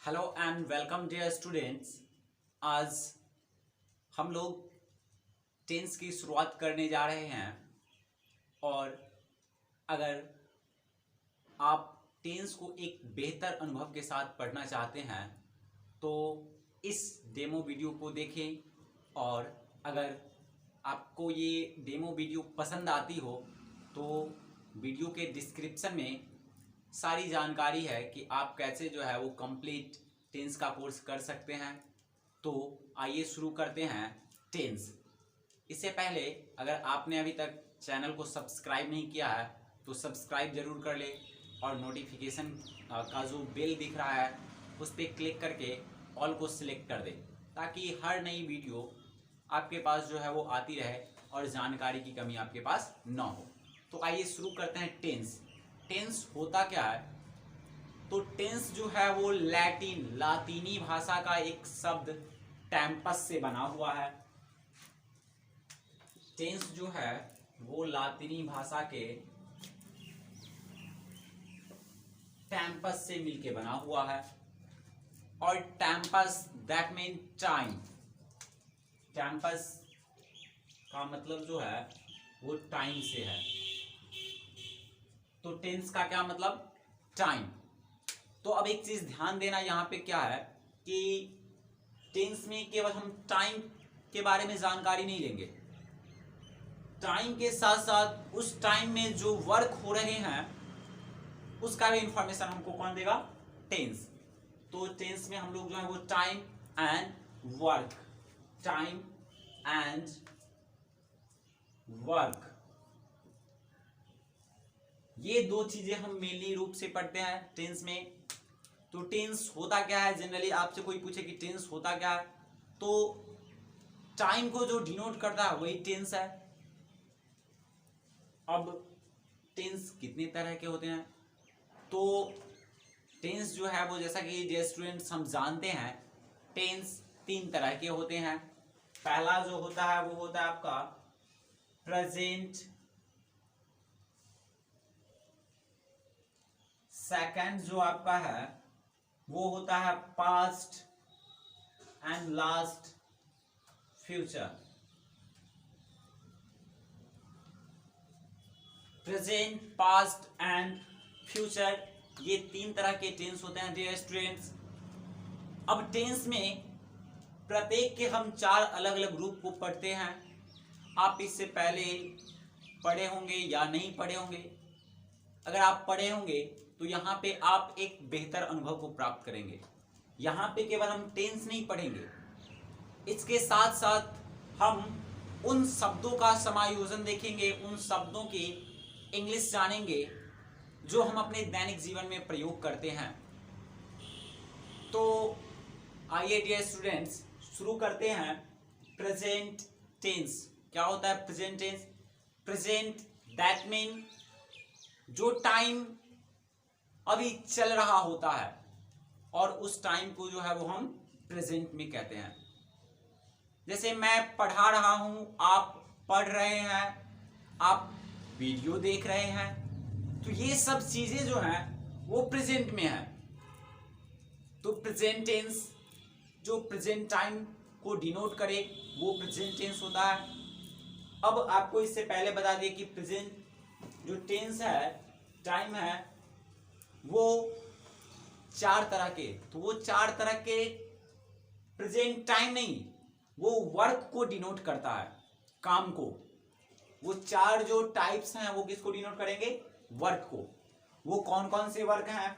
Hello and welcome dear students. आज हम लोग टेंस की शुरुआत करने जा रहे हैं और अगर आप टेंस को एक बेहतर अनुभव के साथ पढ़ना चाहते हैं तो इस डेमो वीडियो को देखें और अगर आपको ये डेमो वीडियो पसंद आती हो तो वीडियो के डिस्क्रिप्शन में सारी जानकारी है कि आप कैसे जो है वो कंप्लीट टेंस का कोर्स कर सकते हैं। तो आइए शुरू करते हैं टेंस। इससे पहले अगर आपने अभी तक चैनल को सब्सक्राइब नहीं किया है तो सब्सक्राइब जरूर कर ले और नोटिफिकेशन का जो बेल दिख रहा है उस पर क्लिक करके ऑल को सिलेक्ट कर दे ताकि हर नई वीडियो आपके पास जो है वो आती रहे और जानकारी की कमी आपके पास ना हो। तो आइए शुरू करते हैं टेंस। टेंस होता क्या है? तो टेंस जो है वो लातीनी भाषा का एक शब्द टेम्पस से बना हुआ है। टेंस जो है वो लातीनी भाषा के टेम्पस से मिलके बना हुआ है और Tempest that mean time. Tempest का मतलब जो है वो टाइम से है। तो टेंस का क्या मतलब? टाइम। तो अब एक चीज ध्यान देना यहाँ पे क्या है कि टेंस में केवल हम टाइम के बारे में जानकारी नहीं लेंगे, टाइम के साथ साथ उस टाइम में जो वर्क हो रहे हैं उसका भी इंफॉर्मेशन हमको कौन देगा? टेंस। तो टेंस में हम लोग जो है वो time and work, time and work, ये दो चीजें हम मेनली रूप से पढ़ते हैं टेंस में। तो टेंस होता क्या है? जनरली आपसे कोई पूछे कि टेंस होता क्या है तो टाइम को जो डिनोट करता है वही टेंस है। अब टेंस कितने तरह के होते हैं? तो टेंस जो है वो जैसा कि डियर स्टूडेंट्स हम जानते हैं टेंस तीन तरह के होते हैं। पहला जो होता है वो होता है आपका प्रेजेंट, सेकंड जो आपका है वो होता है past and last future. Present, past and future, ये तीन तरह के टेंस होते हैं डियर स्टूडेंट्स। अब टेंस में प्रत्येक के हम चार अलग अलग ग्रुप को पढ़ते हैं। आप इससे पहले पढ़े होंगे या नहीं पढ़े होंगे। अगर आप पढ़े होंगे तो यहाँ पे आप एक बेहतर अनुभव को प्राप्त करेंगे। यहाँ पे केवल हम टेंस नहीं पढ़ेंगे, इसके साथ साथ हम उन शब्दों का समायोजन देखेंगे, उन शब्दों की इंग्लिश जानेंगे जो हम अपने दैनिक जीवन में प्रयोग करते हैं। तो आइए डियर स्टूडेंट्स शुरू करते हैं प्रेजेंट टेंस। क्या होता है present tense? Present that mean जो टाइम अभी चल रहा होता है और उस टाइम को जो है वो हम प्रेजेंट में कहते हैं। जैसे मैं पढ़ा रहा हूं, आप पढ़ रहे हैं, आप वीडियो देख रहे हैं, तो ये सब चीजें जो हैं वो प्रेजेंट में है। तो प्रेजेंट टेंस जो प्रेजेंट टाइम को डिनोट करे वो प्रेजेंट टेंस होता है। अब आपको इससे पहले बता दिए कि प्रेजेंट जो टेंस है, टाइम है, वो चार तरह के। तो वो चार तरह के प्रेजेंट टाइम नहीं, वो वर्क को डिनोट करता है, काम को। वो चार जो टाइप्स हैं वो किसको डिनोट करेंगे? वर्क को। वो कौन कौन से वर्क हैं?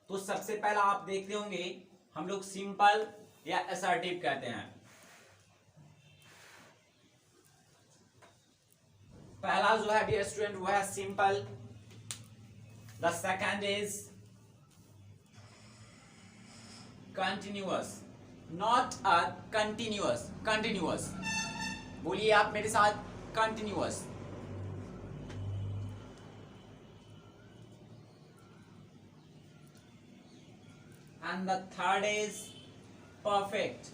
तो सबसे पहला आप देखते होंगे हम लोग सिंपल या असर्टिव कहते हैं। पहला जो है डियर स्टूडेंट वो है simple. The second is continuous, not a continuous, continuous। बोलिए आप मेरे साथ, continuous। And the third is perfect,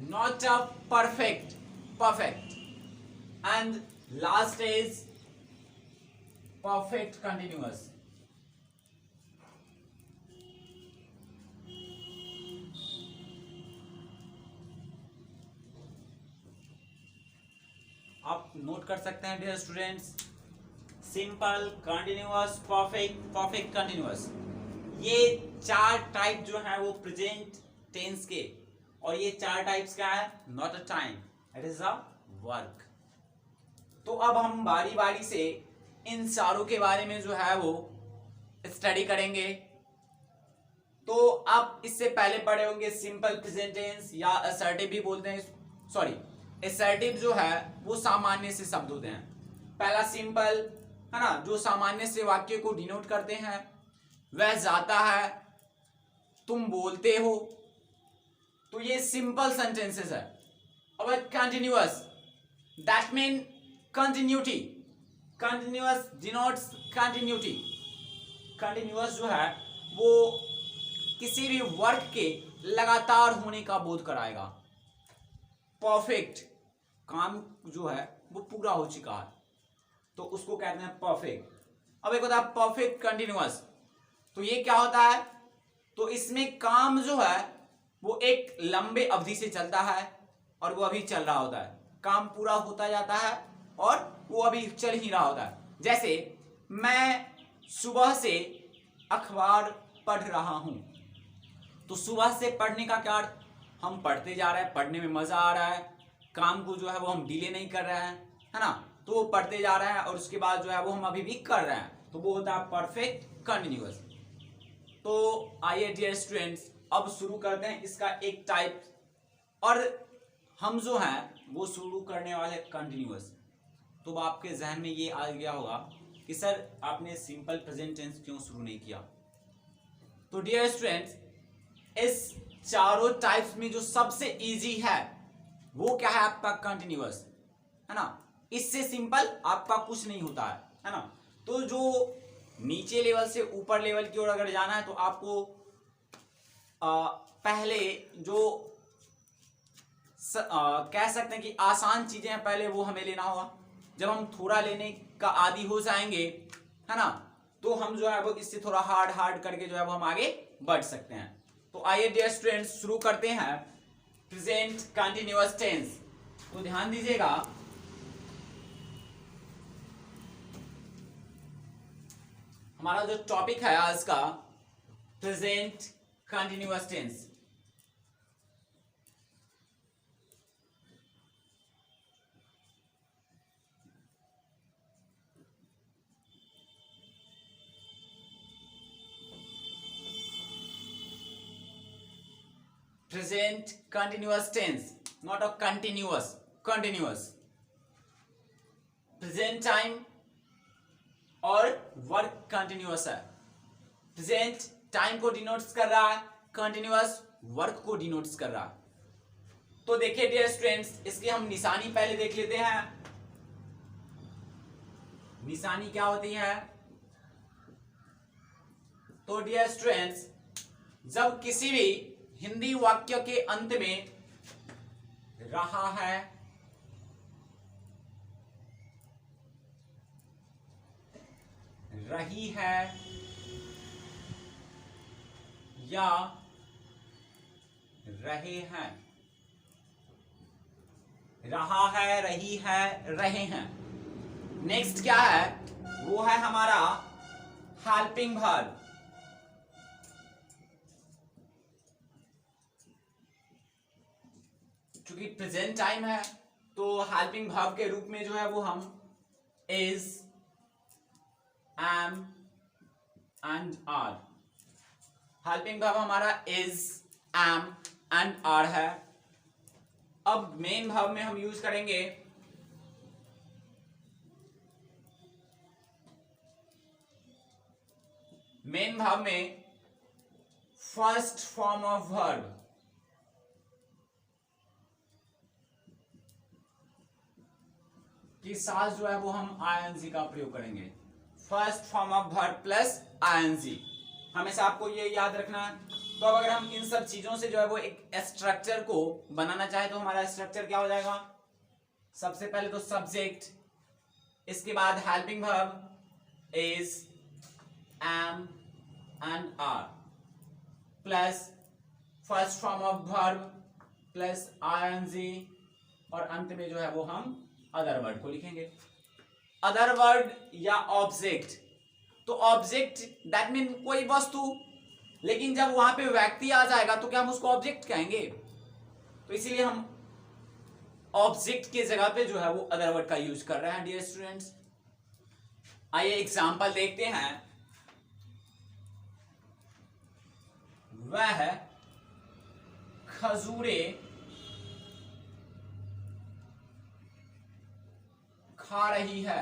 not a perfect, perfect। And last is perfect continuous. Note कर सकते हैं dear students. Simple, continuous, perfect, perfect continuous, ये चार type जो है वो प्रेजेंट टेंस के, और ये चार टाइप्स क्या है? Not a time, it is a work. तो अब हम बारी बारी से इन चारों के बारे में जो है वो स्टडी करेंगे। तो आप इससे पहले पढ़े होंगे सिंपल प्रेजेंट टेंस, या असर्टिव भी बोलते हैं, सॉरी असर्टिव जो है वो सामान्य से शब्द होते हैं। पहला सिंपल है ना, जो सामान्य से वाक्य को डिनोट करते हैं। वह जाता है, तुम बोलते हो, तो ये सिंपल सेंटेंसेस है। अब continuous, that mean continuity, continuous denotes continuity. Continuous जो है वो किसी भी वर्क के लगातार होने का बोध कराएगा। परफेक्ट, काम जो है वो पूरा हो चुका है, तो उसको कहते हैं परफेक्ट। अब एक होता है परफेक्ट कंटिन्यूअस, तो ये क्या होता है? तो इसमें काम जो है वो एक लंबे अवधि से चलता है और वो अभी चल रहा होता है, काम पूरा होता जाता है और वो अभी चल ही रहा होता है। जैसे मैं सुबह से अखबार पढ़ रहा हूं, तो सुबह से पढ़ने का क्या अर्थ? हम पढ़ते जा रहे हैं, पढ़ने में मजा आ रहा है, काम को जो है वो हम डिले नहीं कर रहे हैं, है ना, तो वो पढ़ते जा रहे हैं और उसके बाद जो है वो हम अभी भी कर रहे हैं, तो वो होता है परफेक्ट कंटिन्यूअस। तो आइए डियर स्टूडेंट्स अब शुरू करते हैं इसका एक टाइप, और हम जो हैं वो शुरू करने वाले कंटिन्यूअस। तो आपके जहन में ये आ गया होगा कि सर आपने सिंपल प्रेजेंट टेंस क्यों शुरू नहीं किया? तो डियर स्टूडेंट्स, इस चारों टाइप्स में जो सबसे इजी है वो क्या है? आपका कंटिन्यूअस, है ना। इससे सिंपल आपका कुछ नहीं होता है ना। तो जो नीचे लेवल से ऊपर लेवल की ओर अगर जाना है तो आपको पहले जो कह सकते हैं कि आसान चीजें हैं पहले वो हमें लेना होगा। जब हम थोड़ा लेने का आदी हो जाएंगे, है ना, तो हम जो है वो इससे थोड़ा हार्ड हार्ड करके जो है वो हम आगे बढ़ सकते हैं। तो आइए डियर स्टूडेंट्स शुरू करते हैं प्रेजेंट कंटिन्यूअस टेंस। तो ध्यान दीजिएगा, हमारा जो टॉपिक है आज का present continuous tense. Present continuous tense, not a continuous, continuous. Present time और वर्क कंटिन्यूअस है। प्रेजेंट टाइम को डिनोट्स कर रहा है, कंटिन्यूअस वर्क को डिनोट्स कर रहा है। तो देखिए डियर स्टूडेंट्स, इसकी हम निशानी पहले देख लेते हैं। निशानी क्या होती है? तो डियर स्टूडेंट्स, जब किसी भी हिंदी वाक्य के अंत में रहा है, रही है या रहे हैं, रहा है, रही है, रहे हैं, नेक्स्ट क्या है? वो है हमारा हेल्पिंग वर्ब। क्योंकि प्रेजेंट टाइम है तो हेल्पिंग वर्ब के रूप में जो है वो हम is, am and are. Helping verb हमारा इज, एम एंड आर है। अब मेन वर्ब में हम यूज करेंगे मेन वर्ब में फर्स्ट फॉर्म ऑफ वर्ब के साथ जो है वो हम आईएनजी का प्रयोग करेंगे। First form of verb plus ING, हमेशा आपको ये याद रखना है। तो अब अगर हम इन सब चीजों से जो है वो एक स्ट्रक्चर को बनाना चाहे तो हमारा स्ट्रक्चर क्या हो जाएगा? सबसे पहले तो सब्जेक्ट, इसके बाद helping verb is, am and are, plus first form of verb plus ING, और अंत में जो है वो हम अदर वर्ड को लिखेंगे। अदर वर्ड या ऑब्जेक्ट, तो ऑब्जेक्ट दैट मीन कोई वस्तु, लेकिन जब वहां पे व्यक्ति आ जाएगा तो क्या हम उसको ऑब्जेक्ट कहेंगे? तो इसीलिए हम ऑब्जेक्ट के जगह पे जो है वो अदर वर्ड का यूज कर रहे हैं डियर स्टूडेंट्स। आइए एग्जांपल देखते हैं। वह खजूरें खा रही है।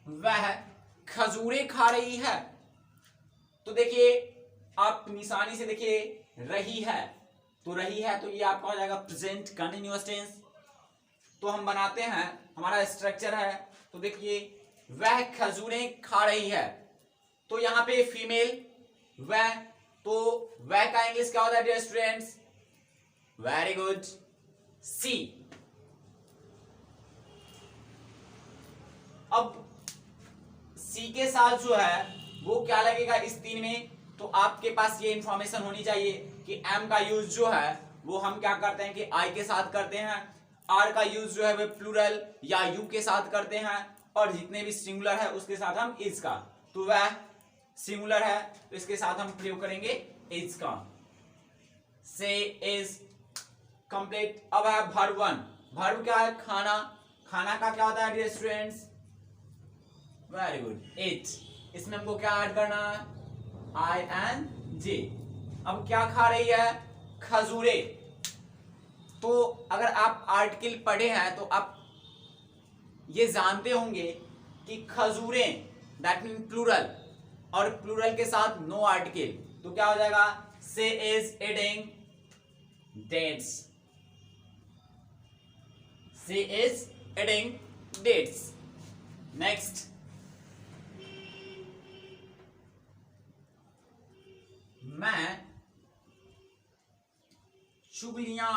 वह खजूरें खा रही है। तो देखिए आप निशानी से देखिए रही है, तो रही है तो ये आपका हो जाएगा प्रेजेंट कंटिन्यूअस टेंस। तो हम बनाते हैं, हमारा स्ट्रक्चर है, तो देखिए वह खजूरें खा रही है, तो यहां पे फीमेल वह, तो वह का इंग्लिश क्या होता है डियर स्टूडेंट्स? वेरी गुड, सी। अब सी के साथ जो है वो क्या लगेगा इस तीन में? तो आपके पास ये इंफॉर्मेशन होनी चाहिए कि एम का यूज जो है वो हम क्या करते हैं कि आई के साथ करते हैं, आर का यूज जो है वो प्लूरल या यू के साथ करते हैं, और जितने भी सिंगुलर है उसके साथ हम इज का। तो वह सिंगुलर है तो इसके साथ हम प्रयोग करेंगे इज का। से इज कंप्लीट। अब है वर्ब वन। वर्ब क्या है? खाना। खाना का क्या होता है dear students? Very good, it. इसमें हमको क्या ऐड करना है? I N G. अब क्या खा रही है? खजूरें। तो अगर आप आर्टिकल पढ़े हैं तो आप ये जानते होंगे कि खजूरें दैट मीन प्लूरल, और प्लूरल के साथ नो आर्टिकल, तो क्या हो जाएगा? से इज ईटिंग डेट्स। से इज ईटिंग डेट्स। नेक्स्ट, मैं चुगलियां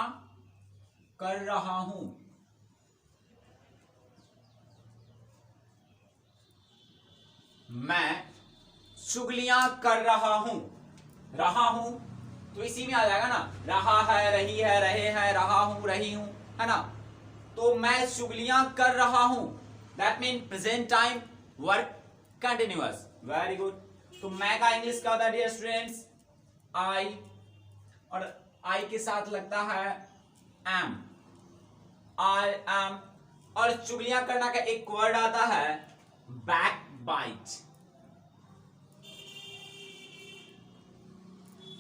कर रहा हूं। मैं चुगलियां कर रहा हूं। रहा हूं तो इसी में आ जाएगा ना, रहा है, रही है, रहे हैं, रहा हूं, रही हूं, है ना। तो मैं चुगलियां कर रहा हूं that mean present time work continuous. Very good. तो मैं का इंग्लिश क्या होता है डियर स्टूडेंट्स? आई, और आई के साथ लगता है एम, आई एम। और चुगलियां करना का एक वर्ड आता है बैक बाइट।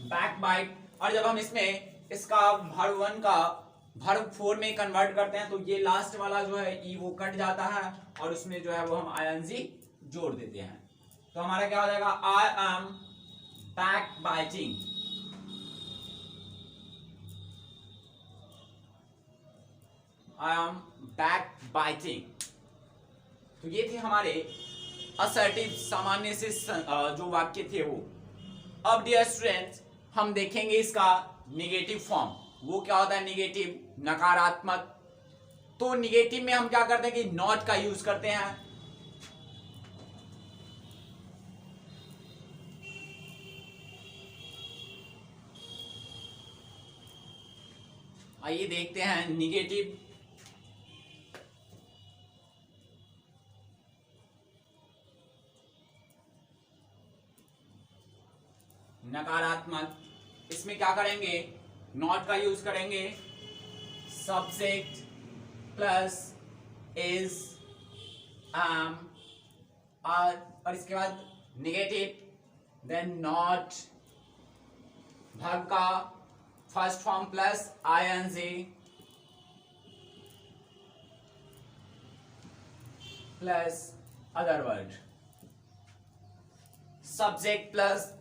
Back bite. और जब हम इसमें इसका वर्ब वन का वर्ब फोर में कन्वर्ट करते हैं तो ये लास्ट वाला जो है ई वो कट जाता है, और उसमें जो है वो हम आईएनजी जोड़ देते हैं। तो हमारा क्या हो जाएगा? I am back biting. I am back biting. तो ये थे हमारे असर्टिव सामान्य से जो वाक्य थे वो। अब डियर स्टूडेंट्स हम देखेंगे इसका निगेटिव फॉर्म। वो क्या होता है? निगेटिव, नकारात्मक। तो निगेटिव में हम क्या करते हैं कि नॉट का यूज करते हैं। आइए देखते हैं निगेटिव। नकारात्मक, इसमें क्या करेंगे? नॉट का यूज करेंगे। Subject plus is, am, are, और इसके बाद निगेटिव, देन नॉट, वर्ब का first form plus ING plus other word. Subject plus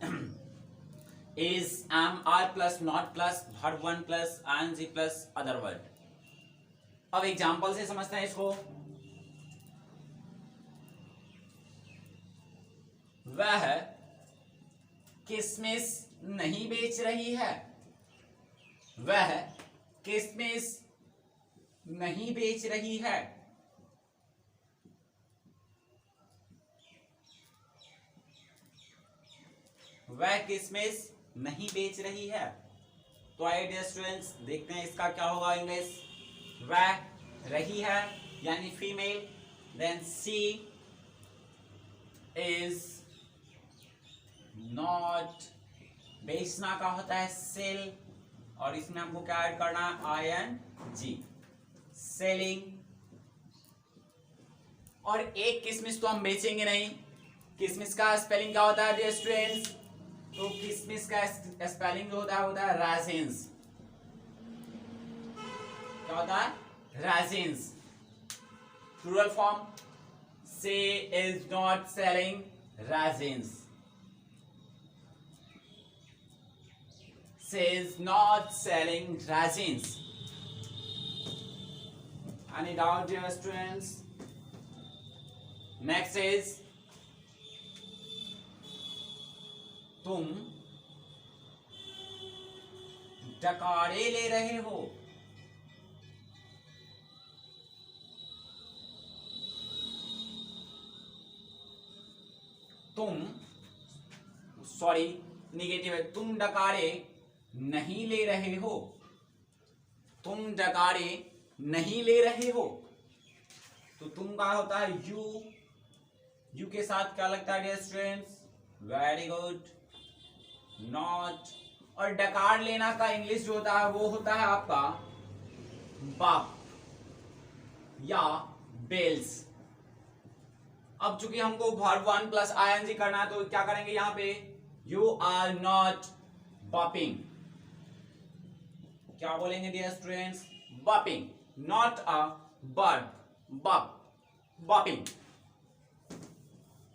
is, am, are plus not plus verb one plus ing plus other word. अब example से समझते हैं इसको। वह किसमिस नहीं बेच रही है। वह किसमिस नहीं बेच रही है। वह किसमिस नहीं बेच रही है। तो आइए डियर स्टूडेंट्स देखते हैं इसका क्या होगा इंग्लिश। वह रही है यानी female, then she is not, बेचना का होता है सेल, और इसमें हमको क्या ऐड करना है ING, सेलिंग। और एक किशमिश तो हम बेचेंगे नहीं। किशमिश का स्पेलिंग क्या होता है डियर स्टूडेंट्स? तो किशमिश का स्पेलिंग जो होता है राजिन्स। क्या होता है? Raisins. Plural form, she is not selling raisins. She is not selling raisins. Any doubt, dear students? Next is तुम डकारे ले रहे हो। तुम, सॉरी निगेटिव है, तुम डकारे नहीं ले रहे हो। तुम डकारे नहीं ले रहे हो, तो तुम का होता है यू के साथ क्या लगता है dear students? Very good, not. और डकार लेना का इंग्लिश जो होता है वो होता है आपका बाप या बेल्स। अब चूंकि हमको वर्ब 1 प्लस ING करना है तो क्या करेंगे यहाँ पे? You are not bopping. क्या बोलेंगे dear students? Bopping, not a verb, bop, bopping.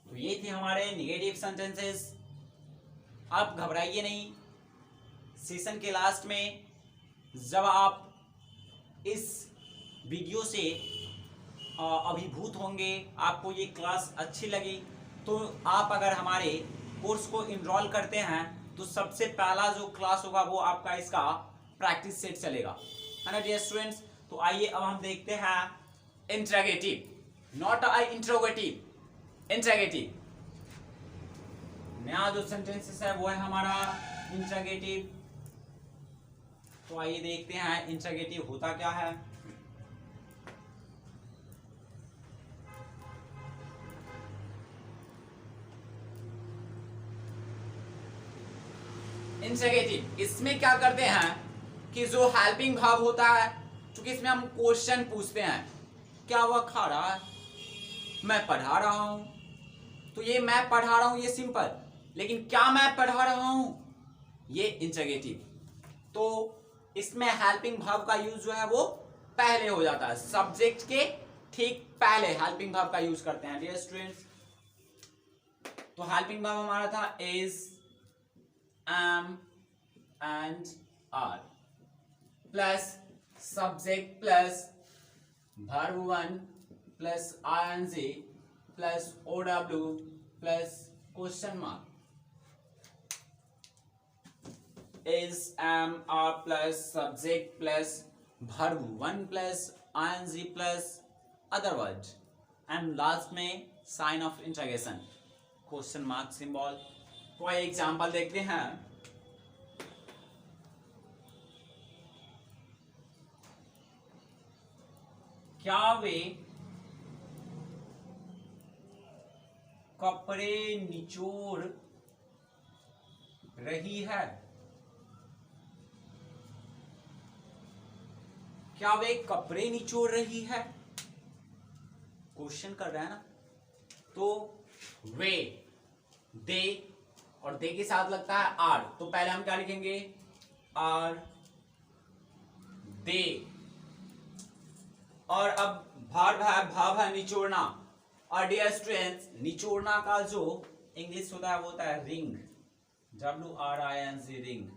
तो ये थे हमारे निगेटिव सेंटेंसेस। आप घबराइए नहीं, सेशन के लास्ट में जब आप इस वीडियो से अभिभूत होंगे, आपको ये क्लास अच्छी लगी, तो आप अगर हमारे कोर्स को इनरोल करते हैं तो सबसे पहला जो क्लास होगा वो आपका इसका प्रैक्टिस सेट चलेगा, है ना डियर स्टूडेंट्स। तो आइए अब हम देखते हैं इंट्रोगेटिव, नॉट इंट्रोगेटिव, इंट्रोगेटिव। नया जो सेंटेंसेस है वो है हमारा इंट्रोगेटिव। तो आइए देखते हैं इंट्रोगेटिव होता क्या है। इंट्रोगेटिव, इसमें क्या करते हैं कि जो हेल्पिंग वर्ब होता है, क्योंकि इसमें हम क्वेश्चन पूछते हैं, क्या वह खा रहा है? मैं पढ़ा रहा हूं। तो ये मैं पढ़ा रहा हूं ये सिंपल, लेकिन क्या मैं पढ़ा रहा हूं ये इंट्रोगेटिव। तो इसमें हेल्पिंग वर्ब का यूज जो है वो पहले हो जाता है, सब्जेक्ट के ठीक पहले हेल्पिंग वर्ब का यूज करते हैं डियर स्टूडेंट्स। तो हेल्पिंग वर्ब हमारा था is, am and are plus subject plus verb 1 plus ING plus OW plus question mark. is, am, are plus subject plus verb 1 plus ING plus other word, and last में sign of interrogation, question mark symbol. कोई example देखते हैं। क्या वे कपड़े निचोड़ रही है? क्या वे कपड़े निचोड़ रही है? क्वेश्चन कर रहा है ना। तो वे, दे, और दे के साथ लगता है आर, तो पहले हम क्या लिखेंगे? Are they. और अब भाव है निचोड़ना। और डियर स्टूडेंट्स, निचोड़ना का जो इंग्लिश होता है वो होता है wring, WRING, wring.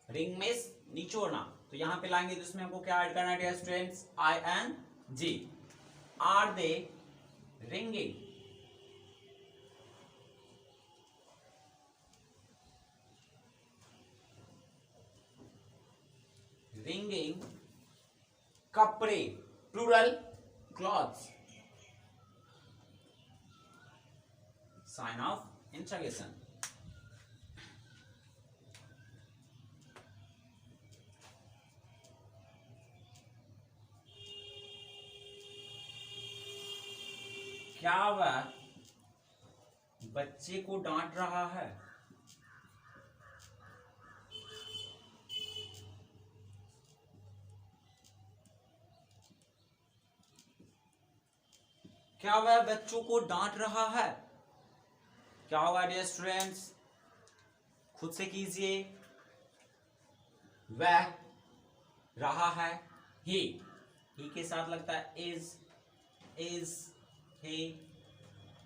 Wring means निचोड़ना। तो यहां पे लाएंगे तो इसमें हमको क्या ऐड करना है dear students? ING। Are they wringing? Wringing कपड़े, plural clothes, sign of interrogation. क्या वह बच्चे को डांट रहा है? क्या वह बच्चों को डांट रहा है? क्या होगा डियर स्टूडेंट्स? खुद से कीजिए। वह रहा है, ही के साथ लगता है इज ही।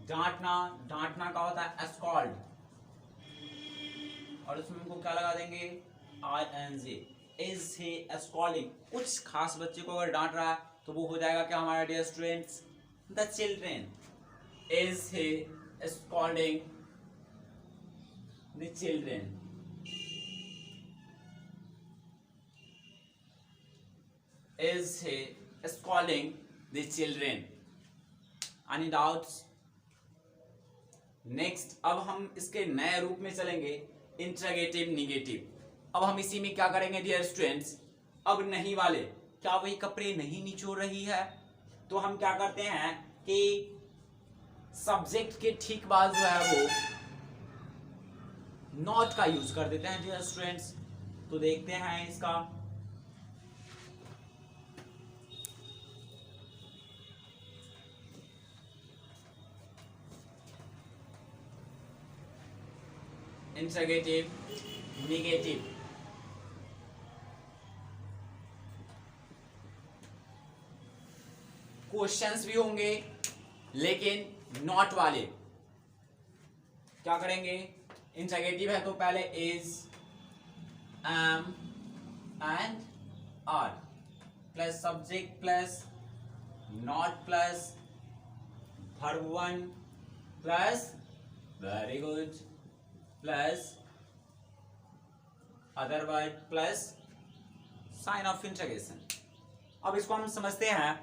डांटना का होता है स्कॉल्ड, और उसमें हमको क्या लगा देंगे? ing। Is he scolding? कुछ खास बच्चे को अगर डांट रहा है तो वो हो जाएगा क्या हमारा dear students? The children. Is he scolding the children? Is he scolding the children? Any doubts? Next अब हम इसके नए रूप में चलेंगे, इंट्रोगेटिव निगेटिव। अब हम इसी में क्या करेंगे डियर स्टूडेंट्स? अब नहीं वाले, क्या वही कपड़े नहीं निचोड़ रही है? तो हम क्या करते हैं कि सब्जेक्ट के ठीक बाद जो है वो नॉट का यूज कर देते हैं डियर स्टूडेंट्स। तो देखते हैं इसका। Interrogative negative. क्वेश्चंस भी होंगे लेकिन नॉट वाले। क्या करेंगे? इंट्रोगेटिव है तो पहले is, am and are plus subject plus not plus verb one plus very good plus other word plus sign of interrogation. अब इसको हम समझते हैं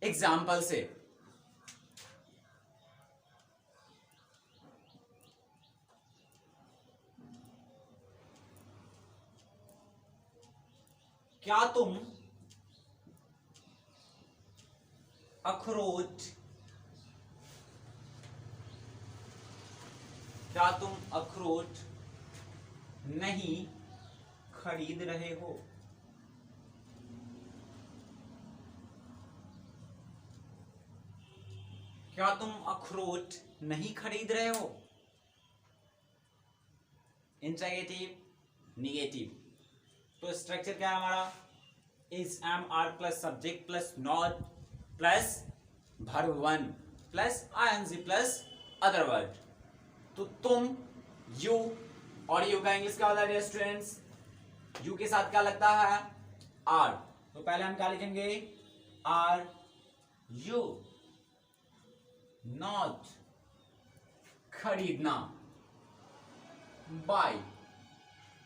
एग्जाम्पल से। क्या तुम अखरोट नहीं खरीद रहे हो? क्या तुम अखरोट नहीं खरीद रहे हो? Interrogative negative. तो स्ट्रक्चर क्या है हमारा? Is, am, are plus subject plus not plus verb one plus ING plus other word. तो तुम, यू, और यू का इंग्लिश क्या होता है स्टूडेंट्स? यू के साथ क्या लगता है? आर। तो पहले हम क्या लिखेंगे? आर यू नॉट खरीदना, बाय,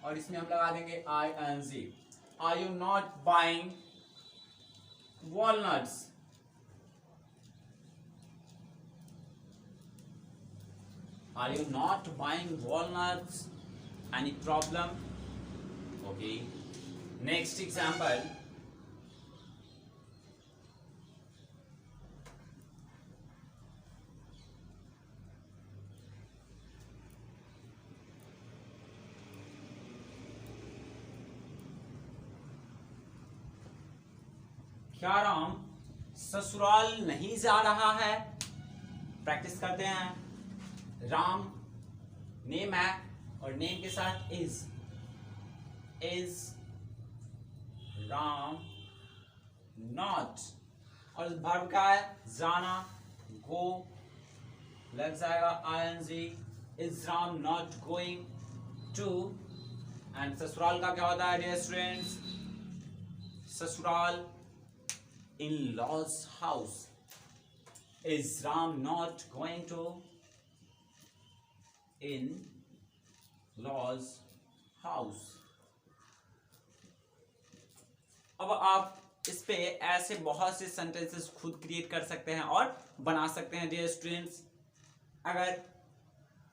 और इसमें हम लगा देंगे I N G. Are you not buying walnuts? Are you not buying walnuts? Any problem? Okay. Next example. क्या राम ससुराल नहीं जा रहा है? प्रैक्टिस करते हैं। राम नेम है और नेम के साथ इज राम नॉट, और वर्ब का है जाना, गो, लग जाएगा ING. Is Ram not going to? And ससुराल का क्या होता है डियर स्टूडेंट्स? ससुराल, in laws house. Is Ram not going to in laws house? अब आप इस पे ऐसे बहुत से सेंटेंसेस खुद क्रिएट कर सकते हैं और बना सकते हैं डियर स्टूडेंट्स। अगर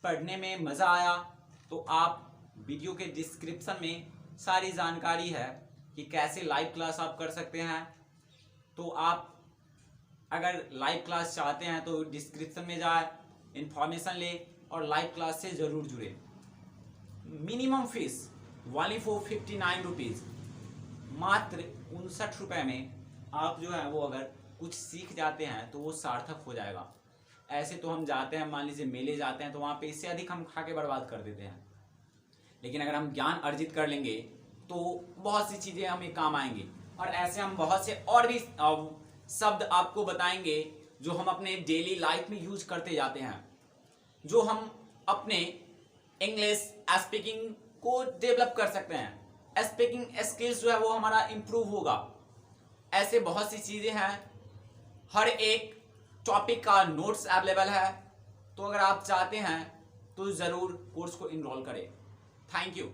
पढ़ने में मजा आया तो आप वीडियो के डिस्क्रिप्शन में सारी जानकारी है कि कैसे लाइव क्लास आप कर सकते हैं। तो आप अगर लाइव क्लास चाहते हैं तो डिस्क्रिप्शन में जाए, इंफॉर्मेशन ले और लाइव क्लास से ज़रूर जुड़े। Minimum fees only for 59 rupees, मात्र 59 रुपये में आप जो है वो अगर कुछ सीख जाते हैं तो वो सार्थक हो जाएगा। ऐसे तो हम जाते हैं, मान लीजिए मेले जाते हैं तो वहाँ पे इससे अधिक हम खा के बर्बाद कर देते हैं, लेकिन अगर हम ज्ञान अर्जित कर लेंगे तो बहुत सी चीज़ें हमें काम आएंगी। और ऐसे हम बहुत से और भी शब्द आपको बताएंगे जो हम अपने डेली लाइफ में यूज करते जाते हैं, जो हम अपने इंग्लिश स्पीकिंग को डेवलप कर सकते हैं। स्पीकिंग स्किल्स जो है वो हमारा इम्प्रूव होगा। ऐसे बहुत सी चीज़ें हैं, हर एक टॉपिक का नोट्स अवेलेबल है, तो अगर आप चाहते हैं तो ज़रूर कोर्स को इनरोल करें। Thank you.